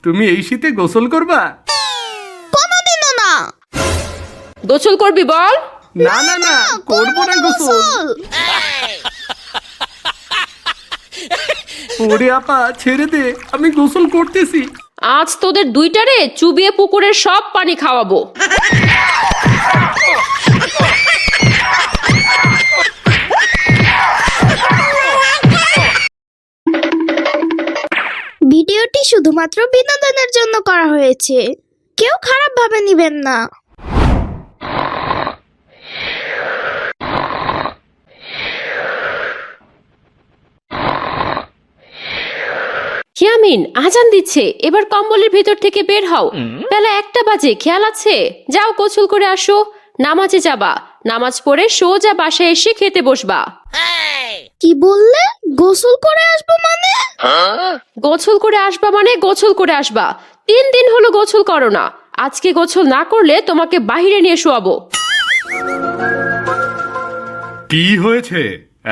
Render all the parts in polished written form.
তুমি এই শীতে গোসল করবা? কোনোদিনও না। গোসল করবি বল? না না না, করবো না গোসল। ওরে আপা, ছেড়ে দে, আমি গোসল করতেছি। আজ তোদের দুইটারে চুবিয়ে পুকুরের সব পানি খাওয়াবো। ভিডিওটি শুধুমাত্র বিনোদনের জন্য করা হয়েছে, কেউ খারাপ ভাবে নিবেন না। ইয়ামিন, আজান দিচ্ছে, এবার কম্বলের ভিতর থেকে বের হও। বেলা 1টা বাজে, খেয়াল আছে? যাও গোসল করে আসো, নামাজে যাবা। নামাজ পড়ে সোজা বাসায় এসে খেতে বসবা। কি বললে? গোসল করে আসবো মানে? গোসল করে আসবা মানে গোসল করে আসবা। 3 দিন হলো গোসল করো না। আজকে গোসল না করলে তোমাকে বাহিরে নিয়ে শোয়াবো। কি হয়েছে,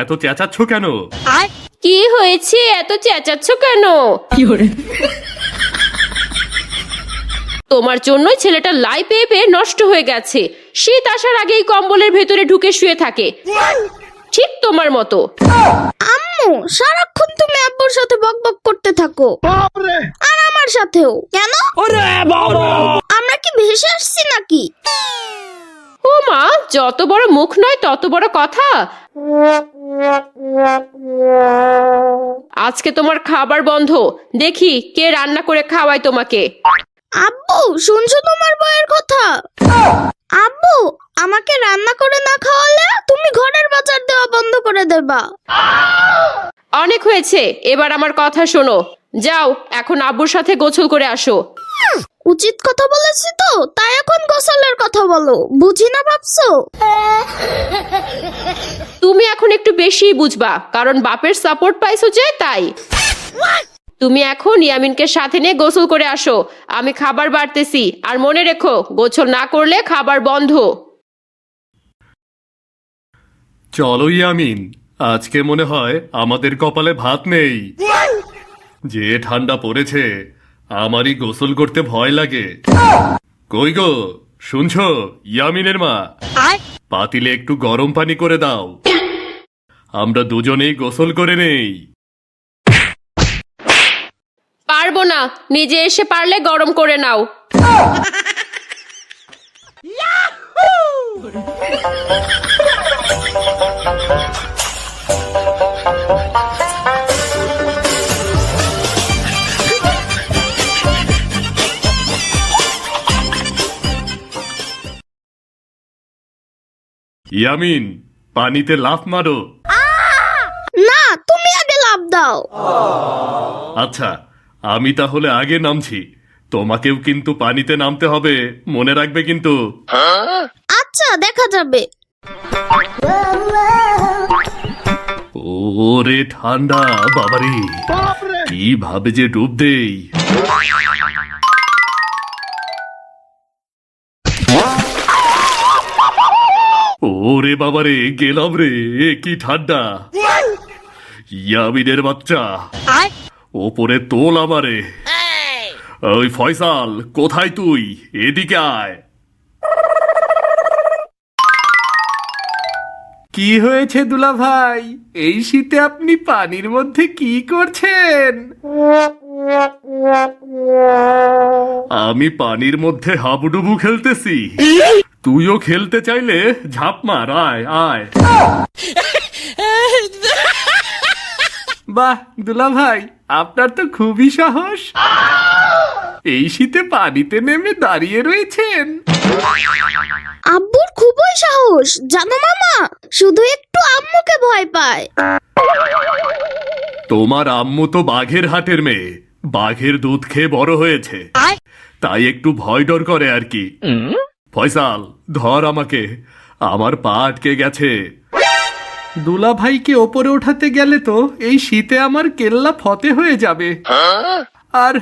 এত চেঁচাচ্ছ কেন? কি হয়েছে, এত চেঁচাচ্ছ কেন? তোমার জন্যই ছেলেটা লাই পেয়ে পেয়ে নষ্ট হয়ে গেছে। শীত আসার আগেই কম্বলের ভেতরে ঢুকে শুয়ে থাকে, ঠিক তোমার মতো। আম্মু, সারাক্ষণ তুমি আব্বুর সাথে বকবক করতে থাকো, আর আমার সাথেও। কেন? আমরা কি ভেসে আসছি নাকি? ও মা, যত বড় মুখ নয় তত বড় কথা। আজকে তোমার খাবার বন্ধ। দেখি কে রান্না করে খাওয়ায় তোমাকে। আব্বু, শুনছো তোমার বউয়ের কথা? আব্বু, আমাকে রান্না করে না খাওয়ালে তুমি ঘরের বাজার দেওয়া বন্ধ করে দেবা। অনেক হয়েছে, এবার আমার কথা শোনো। যাও এখন আব্বুর সাথে গোসল করে আসো। উচিত কথা বলেছি তো, তাই এখন গোসলের কথা বলো, বুঝি না ভাবছো? তুমি এখন একটু বেশিই বুঝবা, কারণ বাপের সাপোর্ট পাইছো যে, তাই। তুমি এখন ইয়ামিনকে সাথে নিয়ে গোসল করে আসো। আমি খাবার বাড়তেছি, আর মনে রেখো গোসল না করলে খাবার বন্ধ। চলো ইয়ামিন, আজকে মনে হয় আমাদের কপালে ভাত নেই। যে ঠান্ডা পড়েছে, আমারই গোসল করতে ভয় লাগে। কই গো, শুনছো ইয়ামিনের মা? পাতিলে একটু গরম পানি করে দাও, আমরা দুজনেই গোসল করে নেই। পারবো না, নিজে এসে পারলে গরম করে নাও। ইয়ামিন, পানিতে লাফ মারো। না, তুমি আগে লাফ দাও। আচ্ছা, আমি তাহলে আগে নামছি। তোমাকেও কিন্তু পানিতে নামতে হবে, মনে রাখবে কিন্তু। আচ্ছা, দেখা যাবে। ওরে ঠান্ডা বাবারে, কিভাবে যে ডুব দেই। ওরে বাবারে, গেলাম রে, কি ঠান্ডা। ইয়ামিনের বাচ্চা, ওপরে তোল আমারে। ওই ফয়সাল, কোথায় তুই? এদিকে আয়। কি হয়েছে দুলা ভাই, এই শীতে আপনি পানির মধ্যে কি করছেন? আমি পানির মধ্যে হাবুডুবু খেলতেছি। তুইও খেলতে চাইলে ঝাঁপ মার, আয় আয়। বাহ দুলা ভাই, আপনার তো খুবই সাহস। এই শীতে পানিতে নেমে দাঁড়িয়ে রয়েছেন। আব্বুর খুবই সাহস, জানো মামা, শুধু একটু আম্মুকে ভয় পায়। তোমার আম্মু তো বাঘের হাটের মেয়ে, বাঘের দুধ খেয়ে বড় হয়েছে, তাই একটু ভয় ডর করে আর কি। ফয়সাল, ধর আমাকে, আমার পা আটকে গেছে। দুলা ভাইকে ওপরে ওঠাতে গেলে তো এই শীতে আমার কেল্লা ফতে হয়ে যাবে, আর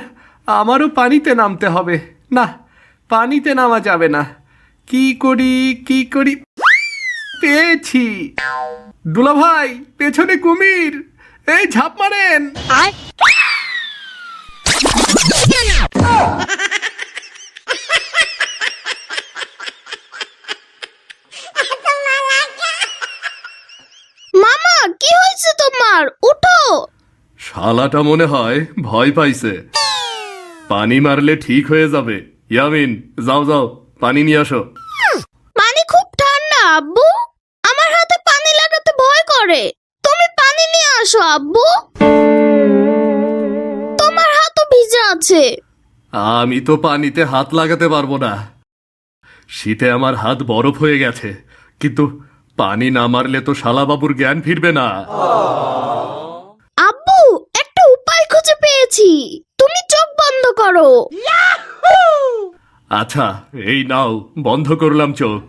আমারও পানিতে নামতে হবে। না, পানিতে নামা যাবে না। কি করি কি করি, পেয়েছি। দুলা ভাই, পেছনে কুমির, এই ঝাঁপ মারেন। শালাটা মনে হয় ভয় পাইছে। পানি মারলে ঠিক হয়ে যাবে। ইয়ামিন, যাও যাও, পানি নিয়ে আসো। পানি খুব ঠান্ডা আব্বু, আমার হাতে পানি লাগাতে ভয় করে। তুমি পানি নিয়ে আসো আব্বু, তোমার হাতও ভিজে আছে। আমি তো পানিতে হাত লাগাতে পারবো না, শীতে আমার হাত বরফ হয়ে গেছে। কিন্তু পানি না মারলে তো শালাবাবুর জ্ঞান ফিরবে না। আব্বু, একটা উপায় খুঁজে পেয়েছি, তুমি চোখ বন্ধ করো। আচ্ছা, এই নাও, বন্ধ করলাম চোখ।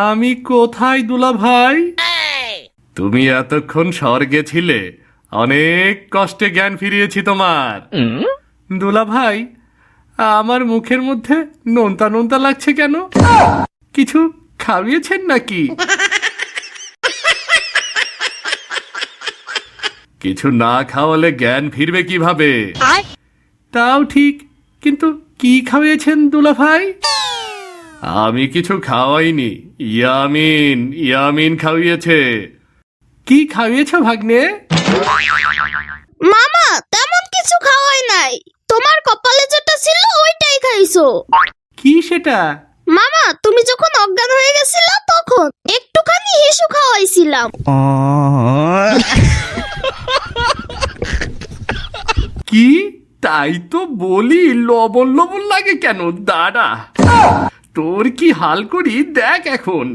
আমি কোথায় দুলা ভাই? তুমি এতক্ষণ স্বর্গে ছিলে, অনেক কষ্টে জ্ঞান ফিরিয়েছি তোমার। দুলা ভাই, আমার মুখের মধ্যে নোনতা নোনতা লাগছে কেন? কিছু খাইয়েছেন নাকি? কিছু না খাওয়ালে জ্ঞান ফিরবে কিভাবে? তাও ঠিক, কিন্তু কি খাওয়িয়েছেন দুলা ভাই? আমি কিছু খাওয়াইনি, ইয়ামিন ইয়ামিন খাওয়িয়েছে। কি খাওয়িয়েছ ভাগ্নে? মামা, তেমন কিছু খাওয়াই নাই, তোমার কপালে যেটা ছিল ওইটাই খাইছো। কি সেটা? মামা, তুমি যখন অজ্ঞান হয়ে গেছিল তখন একটুখানি হিসু খাওয়াইছিলাম। কি? তাই তো বলি, লবণ লবণ লাগে কেন? দাঁড়া, তোর কি হাল করি দেখ এখন।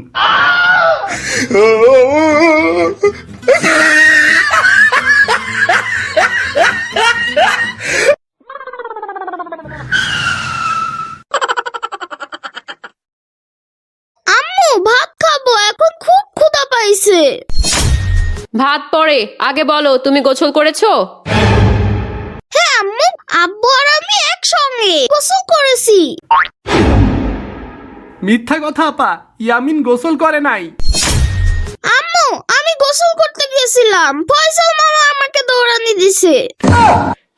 আম্মু, ভাত খাবো, এখন খুব ক্ষুধা পাইছে। ভাত পরে, আগে বলো তুমি গোসল করেছো? হ্যাঁ আম্মু, আব্বু আর আমি একসঙ্গে গোসল করেছি। মিথ্যা কথা আপা, ইয়ামিন গোসল করে নাই। আম্মু, আমি গোসল করতে গেছিলাম, ফয়সাল মামা আমাকে দৌড়ানি দিছে।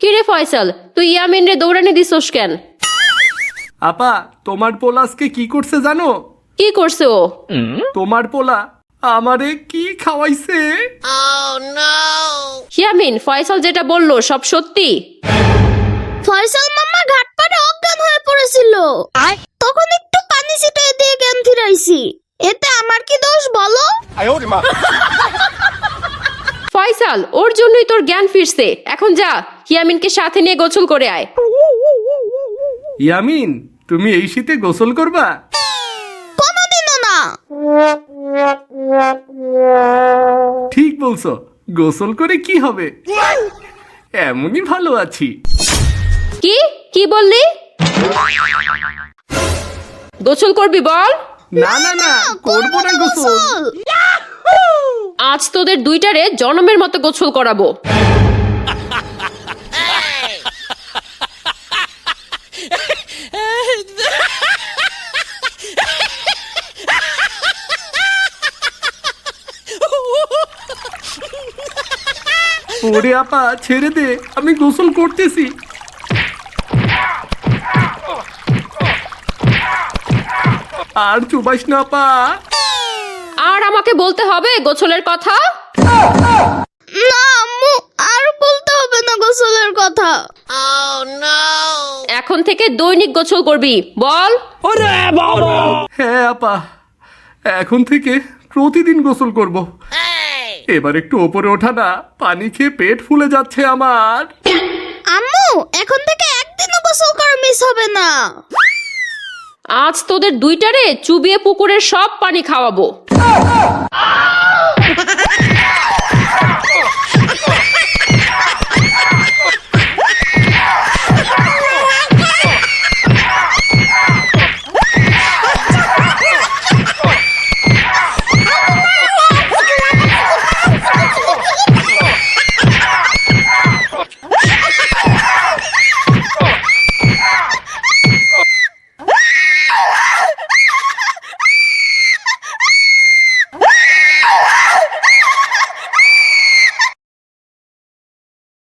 কিরে ফয়সাল, তুই ইয়ামিন রে দৌড়ানি দিছস কেন? আপা, তোমার পোলাসকে কি করছে জানো? কি করছে ও? তোমার পোলা আমারে কি খাওয়াইছে? ইয়ামিন, ফয়সাল যেটা বললো সব সত্যি? ফয়সাল মামা ঘাট পাড়ে অজ্ঞান হয়ে পড়েছিল, তখন একটু পানি ছিটিয়ে দিয়ে জ্ঞান ফিরাইছি। এতে আমার কি দোষ বলো? ফয়সাল, ওর জন্যই তোর জ্ঞান ফিরছে। এখন যা, ইয়ামিনকে সাথে নিয়ে গোসল করে আয়। ইয়ামিন, তুমি এই শীতে গোসল করবা? কোনোদিনও না। ঠিক বলছো, গোসল করে কি হবে? এমনই ভালো আছি। কি কি বললি? গোসল করবি বল? না না না, করবো না গোসল। আজ তোদের দুইটারে জনমের মতো গোসল করাবো। ওরে আপা, ছেড়ে দে, আমি গোসল করতেছি। আর চুবাইস না আপা। আর আমাকে বলতে হবে গোসলের কথা? না আম্মু, আর বলতে হবে না গোসলের কথা। এখন থেকে দৈনিক গোসল করবি বল? হ্যাঁ আপা, এখন থেকে প্রতিদিন গোসল করব। এবার একটু ওপরে ওঠা না, পানি খেয়ে পেট ফুলে যাচ্ছে আমার। আম্মু, এখন থেকে একদিনও গোসল করা মিস হবে না। আজ তোদের দুইটারে চুবিয়ে পুকুরের সব পানি খাওয়াবো।